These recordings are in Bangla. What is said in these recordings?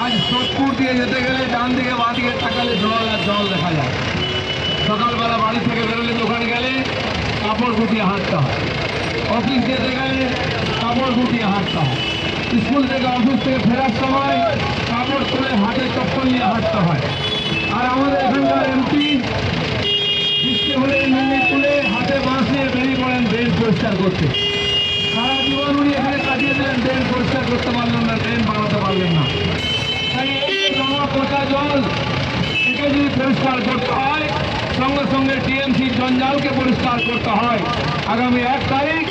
आज सोदपुर दिए যেতে গেলে ডান দিকে বাঁ দিকে তাকালে জল আর জল দেখা যায়। সকালবেলা বাড়ি থেকে বেরোলে দোকান গেলে কাপড় গুটিয়ে হাঁটতে হয়, অফিস যেতে গেলে কাপড় গুটিয়ে হাঁটতে হয়, স্কুল থেকে অফিস থেকে ফেরার সময় কাপড় তুলে হাতে চপ্পল নিয়ে হাঁটতে হয়। আর আমাদের এখানকার এমপি বৃষ্টি হলে মিনি তুলে হাতে বাঁশ নিয়ে বেরিয়ে পড়েন ড্রেন পরিষ্কার করতে। সারা জীবন উনি এখানে কাটিয়ে দিলেন, ড্রেন পরিষ্কার করতে পারলেন না, ড্রেন বানাতে পারলেন না। তাই এই জমা পচা জল একে যদি পরিষ্কার করতে হয়, সঙ্গে সঙ্গে টিএমসির জঞ্জালকে পরিষ্কার করতে হয়। আগামী 1 তারিখ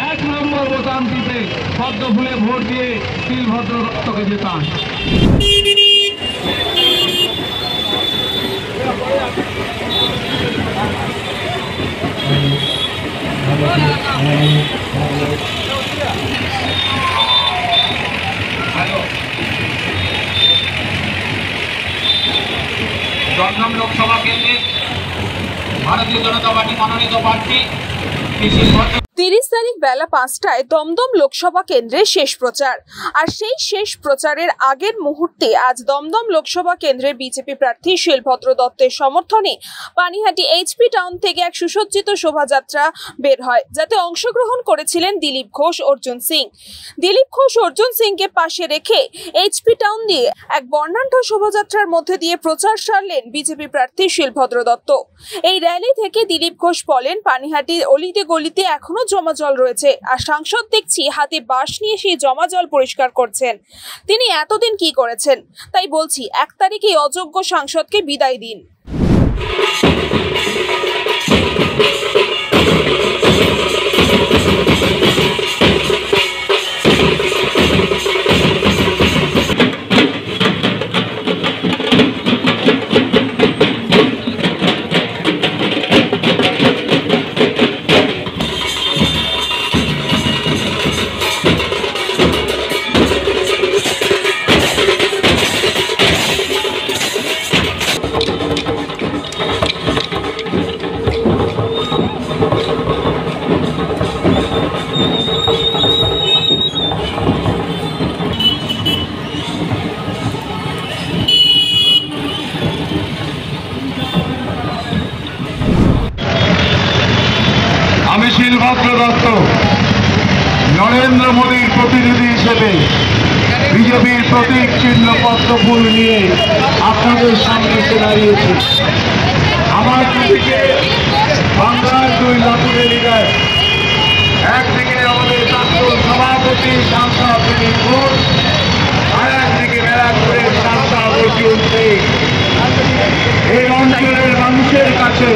1 নম্বর বোতাম টিপে পদ্ম ফুলে ভোট দিয়ে শিলভদ্র দত্তকে জেতান। দমদম লোকসভা কেন্দ্রে ভারতীয় জনতা পার্টি মনোনীত প্রার্থী 30 তারিখ বেলা 5টায় দমদম লোকসভা কেন্দ্রে শেষ প্রচার। আর সেই শেষ প্রচারের আগের মুহূর্তে আজ দমদম লোকসভা কেন্দ্রের বিজেপি প্রার্থী শিলভদ্র দত্তের সমর্থনে পানিহাটি এইচপি টাউন থেকে এক সুসজ্জিত শোভাযাত্রা বের হয়, যাতে অংশগ্রহণ করেছিলেন দিলীপ ঘোষ, অর্জুন সিং। দিলীপ ঘোষ অর্জুন সিংকে পাশে রেখে এইচপি টাউন দিয়ে এক বর্ণাঢ্য শোভাযাত্রার মধ্যে দিয়ে প্রচার সারলেন বিজেপি প্রার্থী শিলভদ্র দত্ত। এই র্যালি থেকে দিলীপ ঘোষ বলেন, পানিহাটির অলিতে গলিতে এখনো জমা জল রয়েছে, আর সাংসদ দেখছি হাতে বাঁশ নিয়ে সেই জমা জল পরিষ্কার করছেন। তিনি এতদিন কি করেছেন? তাই বলছি 1 তারিখে অযোগ্য সাংসদকে বিদায় দিন। আমি শিলভদ্র দত্ত নরেন্দ্র মোদীর প্রতিনিধি হিসেবে বিজেপির প্রতীক চিহ্ন পদ্ম ফুল নিয়ে আপনাদের সামনে এসে দাঁড়িয়েছি। আমার দিকে বাংলার 2 লাখের লিডার, একদিকে আমাদের প্রাক্তন সভাপতি সাংসদ দিলীপ ঘোষ, আর একদিকে ব্যারাকপুরের সাংসদ অর্জুন সিং। এই অঞ্চলের মানুষের কাছে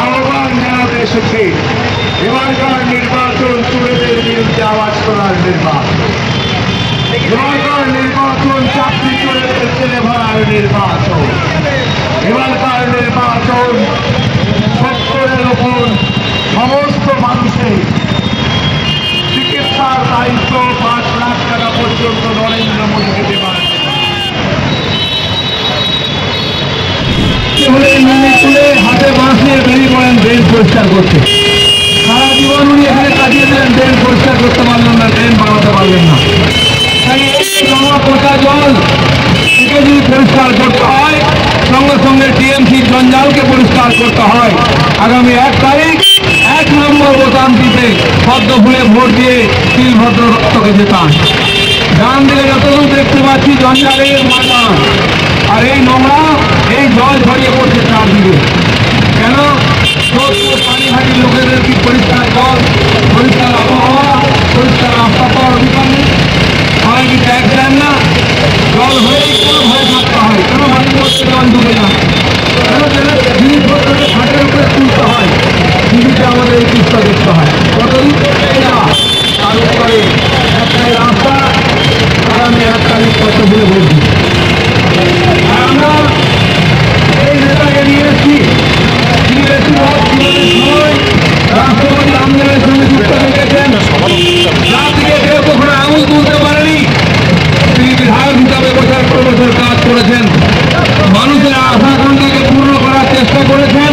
আহ্বান জানাতে এসেছি, এবারকার নির্বাচন চোরেদের বিরুদ্ধে আওয়াজ তোলার নির্বাচন। এবারকার নির্বাচন চাকরি চোরেদের ছেলে ভরার নির্বাচন। এবারকার নির্বাচন সত্তরের ওপর সমস্ত মানুষের চিকিৎসার দায়িত্ব 5 লাখ টাকা পর্যন্ত নরেন্দ্র মোদীকে দেওয়ার। তুলে হাতে বাঁশ নিয়ে বেরিয়ে পড়েন ড্রেন পরিষ্কার করতে। সারা জীবন উনি এখানে কাটিয়ে দিলেন, ড্রেন পরিষ্কার করতে পারলেন না, ড্রেন বানাতে পারলেন না। তাই এই জমা পচা জল একে যদি পরিষ্কার করতে হয়, সঙ্গে সঙ্গে টিএমসির জঞ্জালকে পরিষ্কার করতে হয়। আগামী 1 তারিখ 1 নম্বর বোতাম টিপে পদ্ম ফুলে ভোট দিয়ে শিলভদ্র দত্তকে জেতান। ডান দিকে যতদূর দেখতে পাচ্ছি জঞ্জালের ময়দান, আর এই নোংরা এই জল ছড়িয়ে পড়ছে চারদিকে। কেন? সোদপুর পানিহাটির লোকেদের কি পরিষ্কার জল, পরিষ্কার আবহাওয়া, পরিষ্কার রাস্তা পাওয়ার অধিকার নেই? সবাই কি ট্যাক্স দেন না? জল হয়েই কোনো ভয় থাকতে হয়, কেন বাড়ির মধ্যে জল ডুবে না? কেন জিনিসপত্রকে ঘাটের উপরে তুলতে হয়? টিভিতে আমাদের এই চিত্র দেখতে হয়। কতদিন না তার উপরে একটাই রাস্তা, আগামী 1 তারিখ কত বলে বলছি। আর আমরা এই নেতাকে নিয়ে এসেছি, তিনি বেশিরভাগ রাষ্ট্রপতি রামদেবের সঙ্গে যুক্ত রেখেছেন। যা থেকে কেউ কখনো আঙুল তুলতে পারেনি, তিনি বিধায়ক হিসাবে বছর পর বছর কাজ করেছেন, মানুষের আশা-আকাঙ্ক্ষাকে পূর্ণ করার চেষ্টা করেছেন,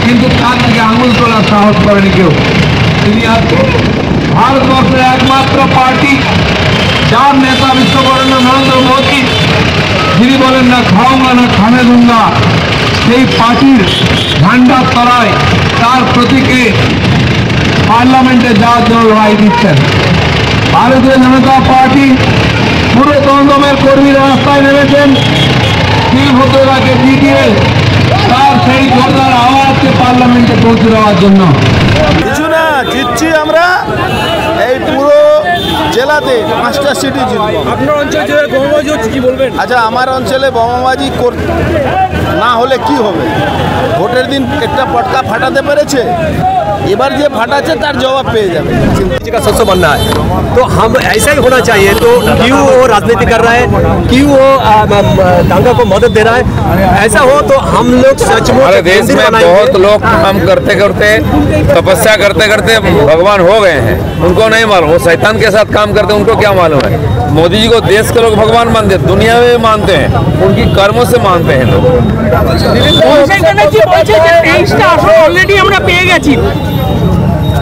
কিন্তু তার থেকে আঙুল তোলার সাহস করেনি কেউ। তিনি আজকে ভারতবর্ষের একমাত্র পার্টি যার নেতা বিশ্ববরেণ্য নরেন্দ্র মোদী না খাওয়াঙ্গা না খানে দুঙ্গা, সেই পার্টির ঝান্ডার তলায় তার প্রতীকে পার্লামেন্টে যাওয়ার জন্য লড়াই দিচ্ছেন। ভারতীয় জনতা পার্টি পুরো দমদমের কর্মীরা রাস্তায় নেমেছেন শিলভদ্রতাকে জিতিয়ে তার সেই জোরদার আওয়াজকে পার্লামেন্টে পৌঁছে দেওয়ার জন্য। কিছু না, জিতছি আমরা এই পুরো জেলাতে 5টা সিটি জিতবো। আপনার অঞ্চলে যে বোমাবাজি হচ্ছে কি বলবেন? আচ্ছা, আমার অঞ্চলে বোমাবাজি না হলে কি হবে? ভোটের দিন একটা পটকা ফাটাতে পেরেছে, এবার যে ফাটাচ্ছে তার জবাব পেয়ে যাবে। का सबसे बनना है तो हम ऐसा ही होना चाहिए। तो क्यों वो राजनीति कर रहा है, क्यों वो दंगा को मदद दे रहा है? ऐसा हो तो हम लोग सचमुच हमारे देश में बहुत लोग काम करते करते तपस्या करते करते भगवान हो गए हैं, उनको नहीं मालूम। वो शैतान के साथ काम करते उनको क्या मालूम है। मोदी जी को देश के लोग भगवान मानते, दुनिया में मानते हैं, उनकी कर्मों से मानते हैं लोग।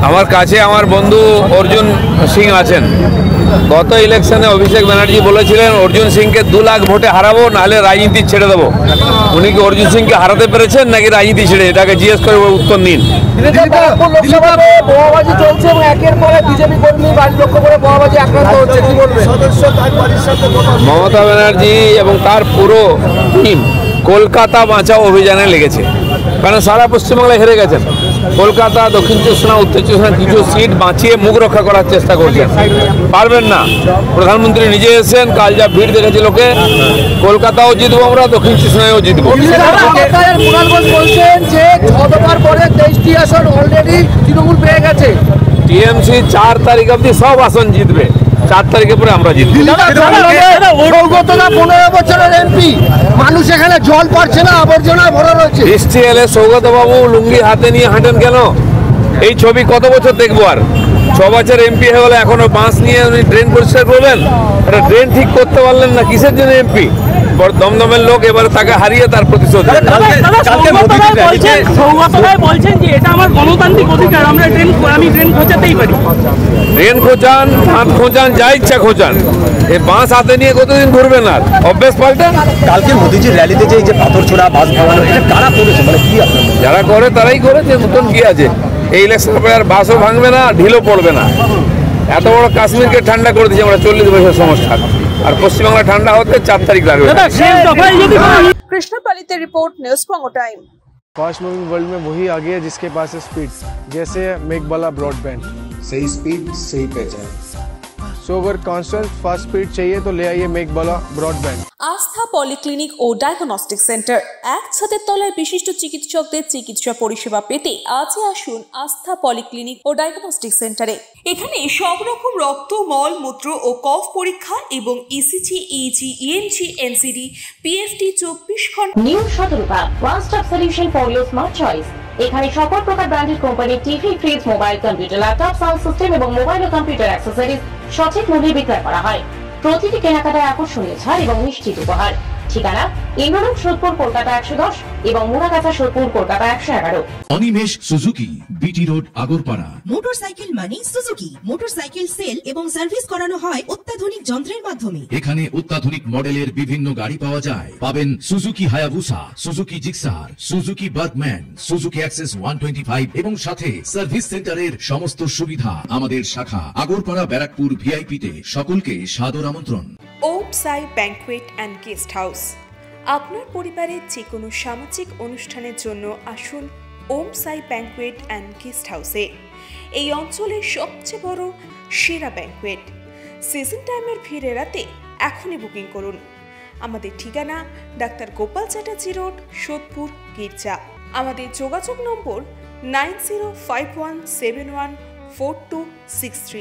আমার কাছে আমার বন্ধু অর্জুন সিং আছেন। গত ইলেকশনে অভিষেক ব্যানার্জি বলেছিলেন অর্জুন সিংকে 2 লাখ ভোটে হারাবো, নাহলে রাজনীতি ছেড়ে দেবো। উনি কি অর্জুন সিংকে হারাতে পেরেছেন নাকি রাজনীতি ছেড়ে? এটাকে জিজ্ঞেস করে উত্তর নিন। মমতা ব্যানার্জি এবং তার পুরো টিম কলকাতা বাঁচাও অভিযানে লেগেছে, কারণ সারা পশ্চিমবাংলায় হেরে গেছেন। কলকাতা, দক্ষিণ চব্বিশ পরগনা, উত্তর চব্বিশ পরগনা কিছু সিট বাঁচিয়ে মুখ রক্ষা করার চেষ্টা করছেন, পারবেন না। প্রধানমন্ত্রী নিজে এসেছেন, কাল যা ভিড় দেখেছে লোকে, কলকাতাও জিতবো আমরা, দক্ষিণ চব্বিশ পরগনাও জিতবো। টিএমসি 4 তারিখ অব্দি সব আসন জিতবে, 4 তারিখে পরে আমরা জিতবো। 15 বছরের এমপি, মানুষ এখানে জল পাচ্ছে না, আবর্জনা ভরা রয়েছে। বৃষ্টি এলে সৌগত বাবু লুঙ্গি হাতে নিয়ে হাঁটেন কেন? এই ছবি কত বছর দেখবো আর? 6 বছর এমপি হয়ে গেলে এখনো বাঁশ নিয়ে উনি ড্রেন পরিষ্কার করবেন? ড্রেন ঠিক করতে পারলেন না, কিসের জন্য এমপি? দমদমের লোক এবারে তাকে হারিয়ে তার প্রতিশোধ। ড্রেন খোঁচান, হাত খোঁচান, যা ইচ্ছা খোঁচান, এই বাঁশ হাতে নিয়ে কতদিন ঘুরবেন আর? অভ্যেস পাল্টান। কালকে মোদিজির র্যালিতে যে পাথর ছোড়া, বাস ভাঙানো, এটা কারা করেছে? মানে কি আপনার যারা করে তারাই করেছে, নতুন কি আছে? এই ইলেকশন পরে আর বাসও ভাঙবে না, ঢিলও পড়বে না। এত বড় কাশ্মীরকে ঠান্ডা করে দিয়েছে আমরা 40 বছর সমস্যা, আর পশ্চিমবাংলা ঠান্ডা হতে 4 তারিখ লাগবে। কৃষ্ণপালিতে রিপোর্ট, নিউজ বঙ্গ টাইম। फास्ट मूविंग वर्ल्ड में वही आगे है जिसके पास है स्पीड, जैसे मेघबाला ब्रॉडबैंड। सही स्पीड, सही पहचान। सो अगर कांस्टेंट फास्ट स्पीड चाहिए तो ले आइए मेघबाला ब्रॉडबैंड। আস্থা পলিক্লিনিক ও ডায়াগনস্টিক সেন্টার, এক ছাদের তলায় বিশিষ্ট চিকিৎসকদের চিকিৎসা পরিষেবা পেতে আজই আসুন আস্থা পলিক্লিনিক ও ডায়াগনস্টিক সেন্টারে। এখানে সব রকম রক্ত, মল, মূত্র ও কফ পরীক্ষা এবং ECG, easy, EMG, NCD, PFT 24 ঘন্টা। New Shatarupa, one stop solution for your smart choice. এখানে সকল প্রকার ব্র্যান্ডেড কোম্পানির TV, fridge, mobile, computer, laptop, sound system এবং মোবাইল ও কম্পিউটার অ্যাক্সেসরিজ সঠিক মূল্যে বিক্রয় করা হয়। প্রতিটি কেনাকাটায় আকর্ষণীয় ছাড় এবং নিশ্চিত উপহার। ঠিকানা ইন্দ্রনগর, সোদপুর, কলকাতা 110 এবং Muragachha, Sodepur, Kolkata 111। Animesh Suzuki, BT road, Agarpara. Motorcycle মানে সুজুকি। মোটরসাইকেল সেল এবং সার্ভিস করানো হয় অত্যাধুনিক যন্ত্রের মাধ্যমে। এখানে অত্যাধুনিক মডেলের বিভিন্ন গাড়ি পাওয়া যায়। পাবেন Suzuki Hayabusa, Suzuki Gixxer, Suzuki Bergman, Suzuki access 125 এবং সাথে সার্ভিস সেন্টারের সমস্ত সুবিধা। আমাদের শাখা আগরপাড়া, ব্যারাকপুর ভিআইপি তে। সকলকে সাদর আমন্ত্রণ। ওম সাই ব্যাংকুয়েট অ্যান্ড গেস্ট হাউস। আপনার পরিবারের যে কোনো সামাজিক অনুষ্ঠানের জন্য আসুন ওম সাই ব্যাংকুয়েট অ্যান্ড গেস্ট হাউসে। এই অঞ্চলের সবচেয়ে বড় সেরা ব্যাংকুয়েট। সিজন টাইমের ভিড় এড়াতে এখনই বুকিং করুন। আমাদের ঠিকানা ডাক্তার গোপাল চ্যাটার্জি রোড, সোদপুর, গির্জা। আমাদের যোগাযোগ নম্বর 9051714263।